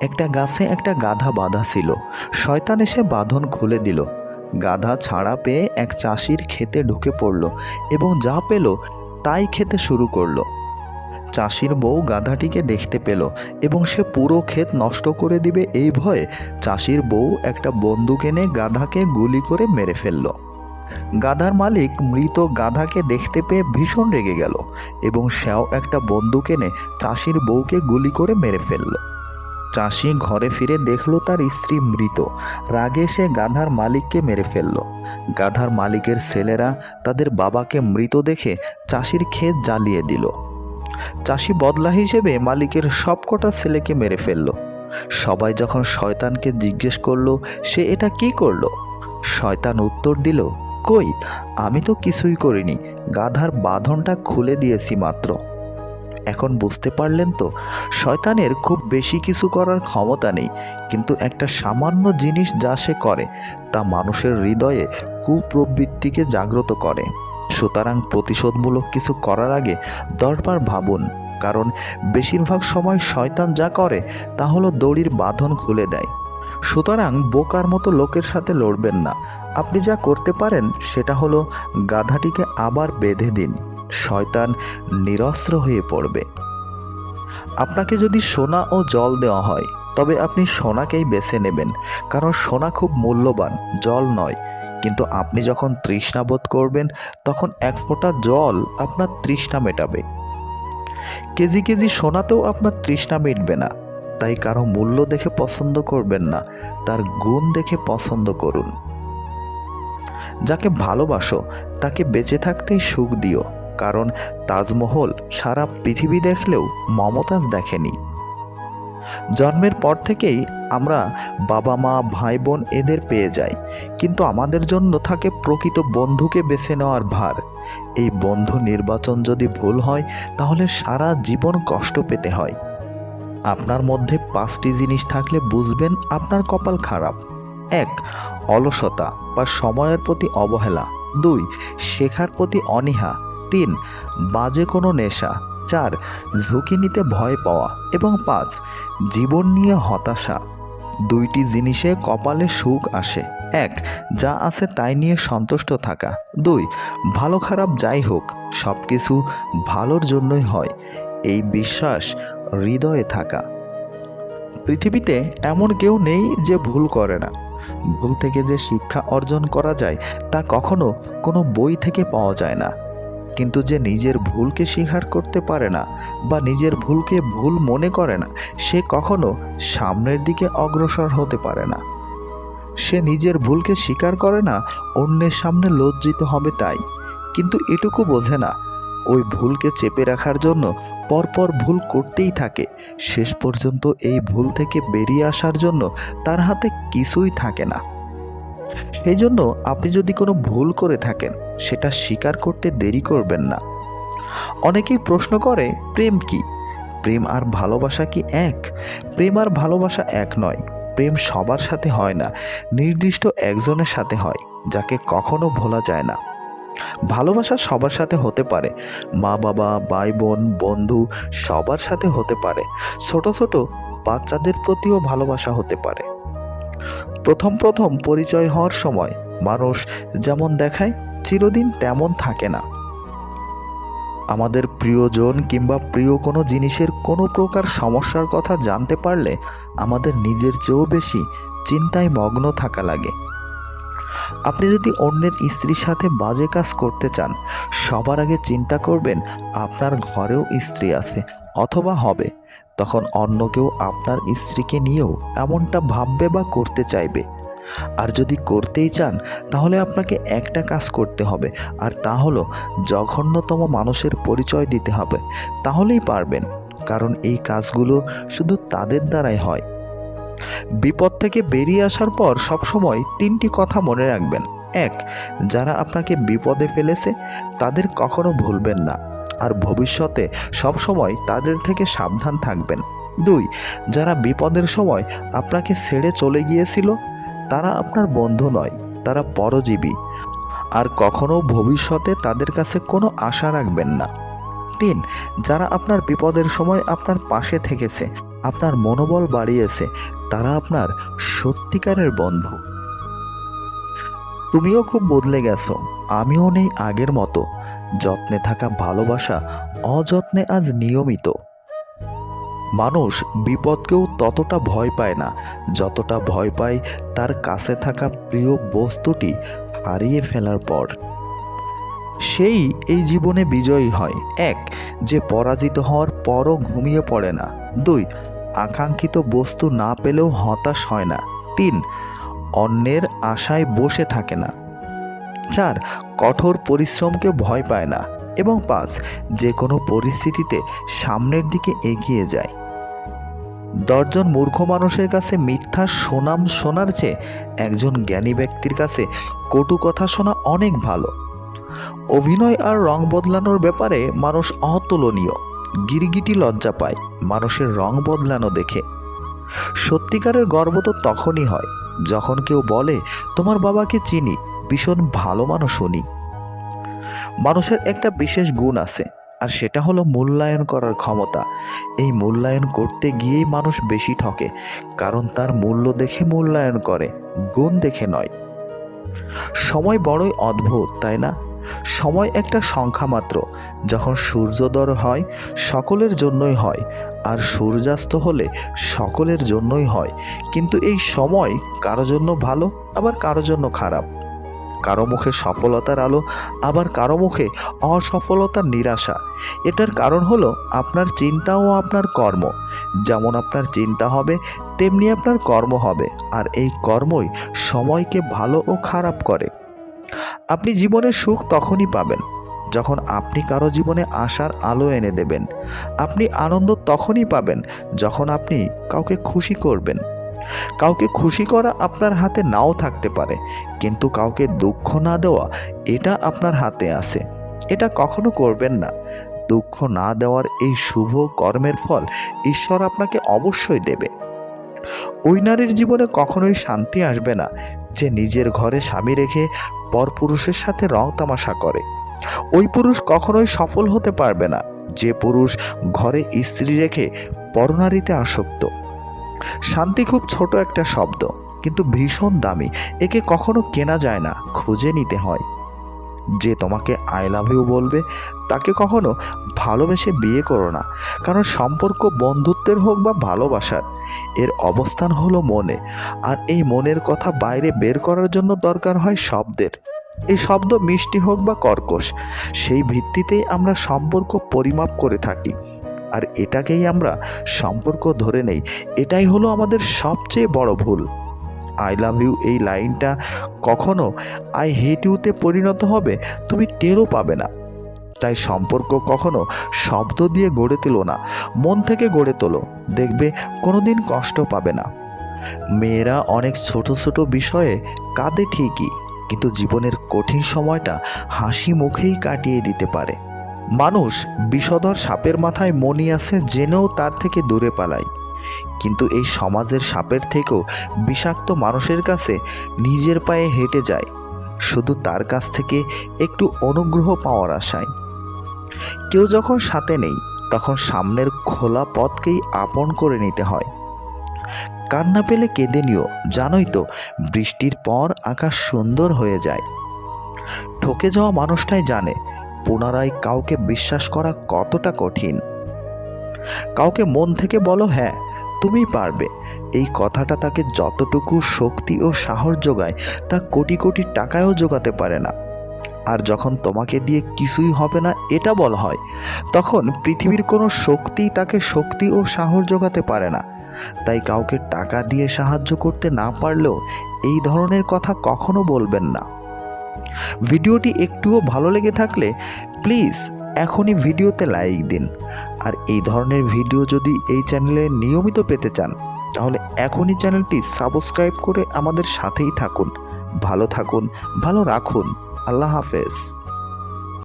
একটা গাছে একটা গাধা বাঁধা ছিল। শয়তান এসে বাঁধন খুলে দিল। গাধা ছাড়া পেয়ে এক চাষির ক্ষেতে ঢুকে পড়ল এবং যা পেল তাই খেতে শুরু করলো। চাষির বউ গাধাটিকে দেখতে পেল এবং সে পুরো ক্ষেত নষ্ট করে দিবে এই ভয়ে চাষির বউ একটা বন্দুক এনে গাধাকে গুলি করে মেরে ফেলল। গাধার মালিক মৃত গাধাকে দেখতে পেয়ে ভীষণ রেগে গেল এবং সেও একটা বন্দুক এনে চাষির বউকে গুলি করে মেরে ফেলল। চাষি ঘরে ফিরে দেখল তার স্ত্রী মৃত। রাগে সে গাধার মালিককে মেরে ফেলল। গাধার মালিকের ছেলেরা তাদের বাবাকে মৃত দেখে চাষির ক্ষেত জ্বালিয়ে দিল। চাষি বদলা হিসেবে মালিকের সবকটা ছেলেকে মেরে ফেলল। সবাই যখন শয়তানকে জিজ্ঞেস করলো সে এটা কি করলো, শয়তান উত্তর দিল, কই, আমি তো কিছুই করিনি, গাধার বাঁধনটা খুলে দিয়েছি মাত্র। এখন বুঝতে পারলেন তো, শয়তানের খুব বেশি কিছু করার ক্ষমতা নেই, কিন্তু একটা সামান্য জিনিস যা সে করে তা মানুষের হৃদয়ে কুপ্রবৃত্তিকে জাগ্রত করে। সুতরাং প্রতিশোধমূলক কিছু করার আগে 10 বার ভাবুন, কারণ বেশিরভাগ সময় শয়তান যা করে তা হলো দড়ির বাঁধন খুলে দেয়। সুতরাং বোকার মতো লোকের সাথে লড়বেন না। আপনি যা করতে পারেন সেটা হলো গাধাটিকে আবার বেঁধে দিন। শয়তান নিরস্ত্র হয়ে পড়বে। আপনাকে যদি সোনা ও জল দেওয়া হয় তবে আপনি সোনাকেই বেছে নেবেন, কারণ সোনা খুব মূল্যবান, জল নয়। কিন্তু আপনি যখন তৃষ্ণা বোধ করবেন তখন এক ফোঁটা জল আপনার তৃষ্ণা মেটাবে। কেজি কেজি সোনাতেও আপনার তৃষ্ণা মিটবে না। তাই কারো মূল্য দেখে পছন্দ করবেন না, তার গুণ দেখে পছন্দ করুন। যাকে ভালোবাসো তাকে বেঁচে থাকতেই সুখ দিও, কারণ তাজমহল সারা পৃথিবী দেখলেও মমতাজ দেখেনি। জন্মের পর থেকেই আমরা বাবা মা ভাই বোন এদের পেয়ে যাই, কিন্তু আমাদের জন্য থাকে প্রকৃত বন্ধুকে বেছে নেওয়ার ভার। এই বন্ধু নির্বাচন যদি ভুল হয় তাহলে সারা জীবন কষ্ট পেতে হয়। আপনার মধ্যে 5টি জিনিস থাকলে বুঝবেন আপনার কপাল খারাপ। 1. অলসতা বা সময়ের প্রতি অবহেলা। 2. শেখার প্রতি অনীহা। 3. বাজে কোনো নেশা। 4. ঝুঁকি নিতে ভয় পাওয়া। এবং 5. জীবন নিয়ে হতাশা। 2টি জিনিসে কপালে সুখ আসে। 1. যা আছে তাই নিয়ে সন্তুষ্ট থাকা। 2. ভালো খারাপ যাই হোক সব কিছু ভালোর জন্যই হয়, এই বিশ্বাস হৃদয়ে থাকা। পৃথিবীতে এমন কেউ নেই যে ভুল করে না। ভুল থেকে যে শিক্ষা অর্জন করা যায় তা কখনো কোনো বই থেকে পাওয়া যায় না। কিন্তু যে নিজের ভুলকে স্বীকার করতে পারে না বা নিজের ভুলকে ভুল মনে করে না, সে কখনো সামনের দিকে অগ্রসর হতে পারে না। সে নিজের ভুলকে স্বীকার করে না, অন্যের সামনে লজ্জিত হবে তাই। কিন্তু এটুকু বোঝে না, ওই ভুলকে চেপে রাখার জন্য পরপর ভুল করতেই থাকে। শেষ পর্যন্ত এই ভুল থেকে বেরিয়ে আসার জন্য তার হাতে কিছুই থাকে না। সেই জন্য আপনি যদি কোনো ভুল করে থাকেন সেটা স্বীকার করতে দেরি করবেন না। অনেকেই প্রশ্ন করে, প্রেম কি? প্রেম আর ভালোবাসা কি এক? প্রেম আর ভালোবাসা এক নয়। প্রেম সবার সাথে হয় না, নির্দিষ্ট একজনের সাথে হয়, যাকে কখনো ভোলা যায় না। ভালোবাসা সবার সাথে হতে পারে, মা বাবা ভাই বোন বন্ধু সবার সাথে হতে পারে। ছোট ছোট বাচ্চাদের প্রতিও ভালোবাসা হতে পারে। প্রথম প্রথম পরিচয় হওয়ার সময় মানুষ যেমন দেখায় চিরদিন তেমন থাকে না। আমাদের প্রিয়জন কিংবা প্রিয় কোনো জিনিসের কোনো প্রকার সমস্যার কথা জানতে পারলে আমাদের নিজের চেয়েও বেশি চিন্তায় মগ্ন থাকা লাগে। আপনি যদি অন্যের স্ত্রীর সাথে বাজে কাজ করতে চান, সবার আগে চিন্তা করবেন আপনার ঘরেও স্ত্রী আছে অথবা হবে। তখন অন্য কেউ আপনার স্ত্রীকে নিয়েও এমনটা ভাববে বা করতে চাইবে। আর যদি করতেই চান তাহলে আপনাকে একটা কাজ করতে হবে, আর তা হলো জঘন্যতম মানুষের পরিচয় দিতে হবে। তাহলেই পারবেন, কারণ এই কাজগুলো শুধু তাদের দ্বারাই হয়। বিপদ থেকে বেরিয়ে আসার পর সবসময় 3টি কথা মনে রাখবেন। 1. যারা আপনাকে বিপদে ফেলেছে তাদের কখনো ভুলবেন না, আর ভবিষ্যতে সবসময় তাদের থেকে সাবধান থাকবেন। 2. যারা বিপদের সময় আপনাকে ছেড়ে চলে গিয়েছিল তারা আপনার বন্ধু নয়, তারা পরজীবী, আর কখনো ভবিষ্যতে তাদের কাছে কোনো আশা রাখবেন না। 3. যারা আপনার বিপদের সময় আপনার পাশে থেকেছে আপনার মনোবল বাড়িয়েছে, তারা আপনার সত্যিকারের বন্ধু। তুমিও খুব বদলে গেছো, আমিও নেই আগের মতো। যত্নে থাকা ভালোবাসা অযত্নে আজ নিয়মিত। মানুষ বিপদকেও ততটা ভয় পায় না যতটা ভয় পায় তার কাছে থাকা প্রিয় বস্তুটি হারিয়ে ফেলার পর। সেই এই জীবনে বিজয়ী হয়। 1, যে পরাজিত হওয়ার পরও ঘুমিয়ে পড়ে না। 2, আকাঙ্ক্ষিত বস্তু না পেলেও হতাশ হয় না। 3, অন্যের আশায় বসে থাকে না। 4, কঠোর পরিশ্রমকে ভয় পায় না। এবং 5, যে কোনো পরিস্থিতিতে সামনের দিকে এগিয়ে যায়। 10 জন মূর্খ মানুষের কাছে মিথ্যা সুনাম শোনার চেয়ে একজন জ্ঞানী ব্যক্তির কাছে কটু কথা শোনা অনেক ভালো। অভিনয় আর রং বদলানোর ব্যাপারে মানুষ অতুলনীয়। গিরগিটি লজ্জা পায় মানুষের রং বদলানো দেখে। সত্যিকারের গর্ব তো তখনই হয় যখন কেউ বলে, তোমার বাবাকে চিনি, ভীষণ ভালো মানুষ উনি। মানুষের একটা বিশেষ গুণ আছে, আর সেটা হলো মূল্যায়ন করার ক্ষমতা। এই মূল্যায়ন করতে গিয়েই মানুষ বেশি ঠকে, কারণ তার মূল্য দেখে মূল্যায়ন করে, গুণ দেখে নয়। সময় বড়ই অদ্ভুত, তাই না? সময় একটা সংখ্যা মাত্র। যখন সূর্যোদয় হয় সকলের জন্যই হয়, আর সূর্যাস্ত হলে সকলের জন্যই হয়। কিন্তু এই সময় কারো জন্য ভালো, আবার কারো জন্য খারাপ। কারো মুখে সফলতার আলো, আবার কারো মুখে অসফলতার নিরাশা। এটার কারণ হলো আপনার চিন্তা ও আপনার কর্ম। যেমন আপনার চিন্তা হবে তেমনি আপনার কর্ম হবে, আর এই কর্মই সময়কে ভালো ও খারাপ করে। আপনি জীবনের সুখ তখনই পাবেন যখন আপনি কারো জীবনে আশার আলো এনে দেবেন। আপনি আনন্দ তখনই পাবেন যখন আপনি কাউকে খুশি করবেন। কাউকে খুশি করা আপনার হাতে নাও থাকতে পারে, কিন্তু কাউকে দুঃখ না দেওয়া এটা আপনার হাতে আছে। এটা কখনো করবেন না। দুঃখ না দেওয়ার এই শুভ কর্মের ফল ঈশ্বর আপনাকে অবশ্যই দেবে। ওই নারীর জীবনে কখনোই শান্তি আসবে না যে নিজের ঘরে স্বামী রেখে পরপুরুষের সাথে রং তামাশা করে। ওই পুরুষ কখনোই সফল হতে পারবে না যে পুরুষ ঘরে স্ত্রী রেখে পরনারীতে আসক্ত। শান্তি খুব ছোট একটা শব্দ, কিন্তু ভীষণ দামি। একে কখনো কেনা যায় না, খুঁজে নিতে হয়। যে তোমাকে আই লাভ ইউ বলবে তাকে কখনো ভালোবেসে বিয়ে করো না, কারণ সম্পর্ক বন্ধুত্বের হোক বা ভালোবাসার, এর অবস্থান হলো মনে। আর এই মনের কথা বাইরে বের করার জন্য দরকার হয় শব্দের। এই শব্দ মিষ্টি হোক বা কর্কশ, সেই ভিত্তিতেই আমরা সম্পর্ক পরিমাপ করে থাকি, আর এটাকেই আমরা সম্পর্ক ধরে নেই। এটাই হলো আমাদের সবচেয়ে বড় ভুল। আই লাভ ইউ এই লাইনটা কখনো আই হেট ইউতে পরিণত হবে তুমি টেরও পাবে না। তাই সম্পর্ক কখনো শব্দ দিয়ে গড়ে তোলো না, মন থেকে গড়ে তোলো, দেখবে কোনোদিন কষ্ট পাবে না। মেয়েরা অনেক ছোট ছোট বিষয়ে কাঁদে ঠিকই, কিন্তু জীবনের কঠিন সময়টা হাসি মুখেই কাটিয়ে দিতে পারে। মানুষ বিষধর সাপের মাথায় মণি আছে জেনেও তার থেকে দূরে পালায়, কিন্তু এই সমাজের সাপের থেকেও বিষাক্ত মানুষের কাছে নিজের পায়ে হেঁটে যায়, শুধু তার কাছ থেকে একটু অনুগ্রহ পাওয়ার আশায়। কেউ যখন সাথে নেই তখন সামনের খোলা পথকেই আপন করে নিতে হয়। কান্না পেলে কেঁদে নিও, জানোই তো বৃষ্টির পর আকাশ সুন্দর হয়ে যায়। ঠকে যাওয়া মানুষটাই জানে পুনরায় কাউকে বিশ্বাস করা কতটা কঠিন। কাউকে মন থেকে বলো, হ্যাঁ তুমি পারবে, এই কথাটা তাকে যতটুকু শক্তি ও সাহস যোগায় তা কোটি কোটি টাকায়ও যোগাতে পারে না। আর যখন তোমাকে দিয়ে কিছুই হবে না এটা বলা হয়, তখন পৃথিবীর কোনো শক্তি তাকে শক্তি ও সাহস যোগাতে পারে না। তাই কাউকে টাকা দিয়ে সাহায্য করতে না পারলেও এই ধরনের কথা কখনো বলবেন না। ভিডিওটি একটুও ভালো লেগে থাকলে প্লিজ এখনই ভিডিওতে লাইক দিন। আর এই ধরনের ভিডিও যদি এই চ্যানেলে নিয়মিত পেতে চান তাহলে এখনই চ্যানেলটি সাবস্ক্রাইব করে আমাদের সাথেই থাকুন। ভালো থাকুন, ভালো রাখুন। আল্লাহ হাফেজ।